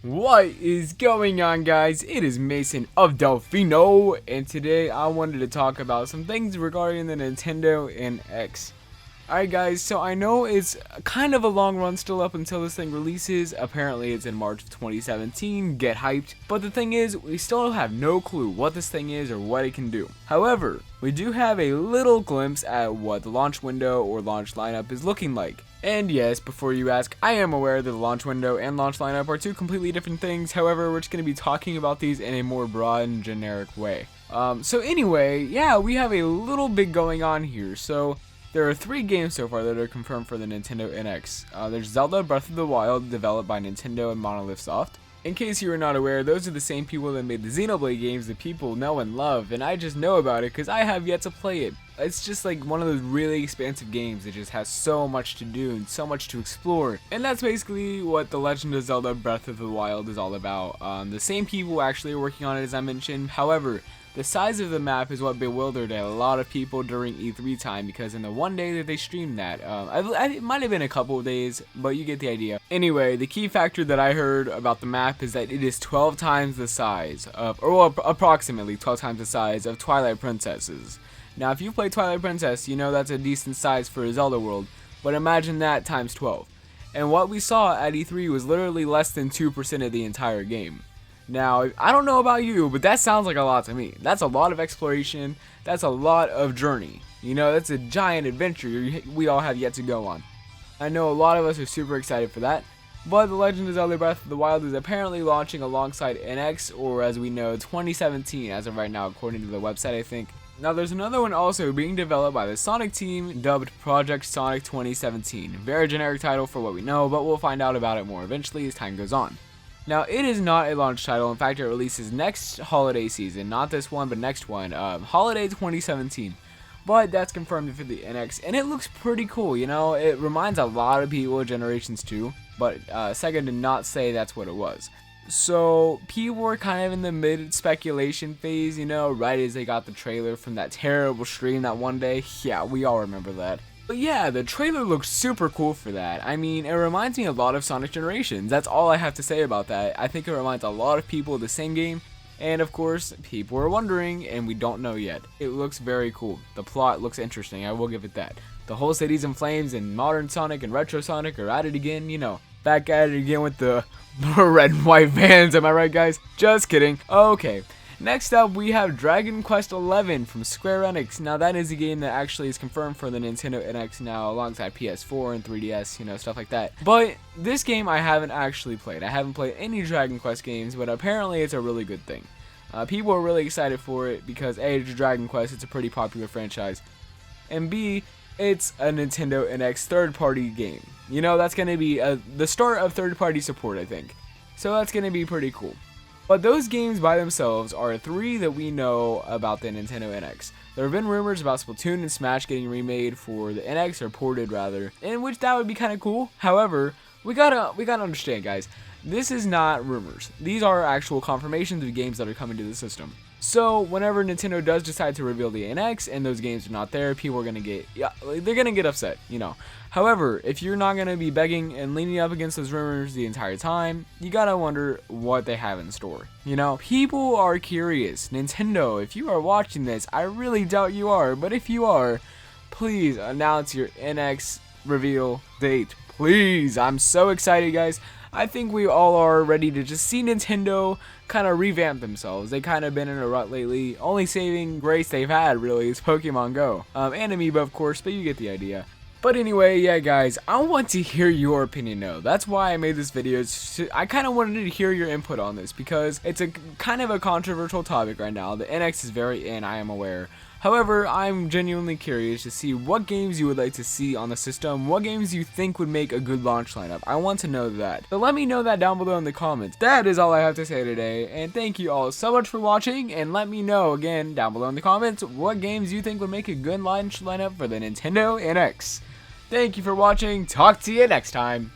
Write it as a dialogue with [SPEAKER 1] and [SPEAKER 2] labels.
[SPEAKER 1] What is going on, guys? It is Mason of Delfino, and today I wanted to talk about some things regarding the Nintendo NX. Alright guys, so I know it's kind of a long run still up until this thing releases. Apparently it's in March of 2017, get hyped. But the thing is, we still have no clue what this thing is or what it can do. However, we do have a little glimpse at what the launch window or launch lineup is looking like. And yes, before you ask, I am aware that the launch window and launch lineup are two completely different things. However, we're just going to be talking about these in a more broad and generic way. So anyway, yeah, we have a little bit going on here. So there are 3 games so far that are confirmed for the Nintendo NX. There's Zelda Breath of the Wild, developed by Nintendo and Monolith Soft. In case you are not aware, those are the same people that made the Xenoblade games that people know and love, and I just know about it because I have yet to play it. It's just like one of those really expansive games that just has so much to do and so much to explore. And that's basically what The Legend of Zelda Breath of the Wild is all about. The same people actually are working on it, as I mentioned. However, the size of the map is what bewildered a lot of people during E3 time, because in the one day that they streamed that, it might have been a couple of days, but you get the idea. Anyway, the key factor that I heard about the map is that it is 12 times the size of, or approximately 12 times the size of Twilight Princess's. Now, if you play Twilight Princess, you know that's a decent size for a Zelda world, but imagine that times 12. And what we saw at E3 was literally less than 2% of the entire game. Now, I don't know about you, but that sounds like a lot to me. That's a lot of exploration. That's a lot of journey. You know, that's a giant adventure we all have yet to go on. I know a lot of us are super excited for that. But The Legend of Zelda Breath of the Wild is apparently launching alongside NX, or as we know, 2017 as of right now, according to the website, I think. Now, there's another one also being developed by the Sonic team, dubbed Project Sonic 2017. Very generic title for what we know, but we'll find out about it more eventually as time goes on. Now, it is not a launch title. In fact, it releases next holiday season. Not this one, but next one. Holiday 2017. But that's confirmed for the NX, and it looks pretty cool, you know? It reminds a lot of people of Generations 2, but Sega did not say that's what it was. So, people were kind of in the mid-speculation phase, you know, right as they got the trailer from that terrible stream that one day. Yeah, we all remember that. But yeah, the trailer looks super cool for that. I mean, it reminds me a lot of Sonic Generations. That's all I have to say about that. I think it reminds a lot of people of the same game. And of course, people are wondering, and we don't know yet. It looks very cool. The plot looks interesting, I will give it that. The whole city's in flames, and modern Sonic and retro Sonic are at it again, you know. Back at it again with the red and white vans, am I right, guys? Just kidding. Okay. Next up, we have Dragon Quest XI from Square Enix. Now, that is a game that actually is confirmed for the Nintendo NX now, alongside PS4 and 3DS, you know, stuff like that. But this game I haven't actually played. I haven't played any Dragon Quest games, but apparently it's a really good thing. People are really excited for it because A, it's Dragon Quest, it's a pretty popular franchise, and B, it's a Nintendo NX third-party game. You know, that's going to be the start of third-party support, I think. So that's going to be pretty cool. But those games by themselves are 3 that we know about the Nintendo NX. There have been rumors about Splatoon and Smash getting remade for the NX, or ported rather, in which that would be kind of cool. However, we gotta understand, guys, this is not rumors. These are actual confirmations of games that are coming to the system. So whenever Nintendo does decide to reveal the NX and those games are not there, people are gonna get, they're gonna get upset, you know. However, if you're not gonna be begging and leaning up against those rumors the entire time, you gotta wonder what they have in store. You know, people are curious. Nintendo, if you are watching this, I really doubt you are, but if you are, please announce your NX reveal date. Please, I'm so excited, guys. I think we all are ready to just see Nintendo kind of revamp themselves. They kind of been in a rut lately. Only saving grace they've had, really, is Pokemon Go. And Amiibo, of course, but you get the idea. But anyway, yeah, guys, I want to hear your opinion now. That's why I made this video. I kind of wanted to hear your input on this because it's a kind of a controversial topic right now. The NX is very in, I am aware. However, I'm genuinely curious to see what games you would like to see on the system, what games you think would make a good launch lineup. I want to know that. So let me know that down below in the comments. That is all I have to say today, and thank you all so much for watching, and let me know again down below in the comments what games you think would make a good launch lineup for the Nintendo NX. Thank you for watching. Talk to you next time.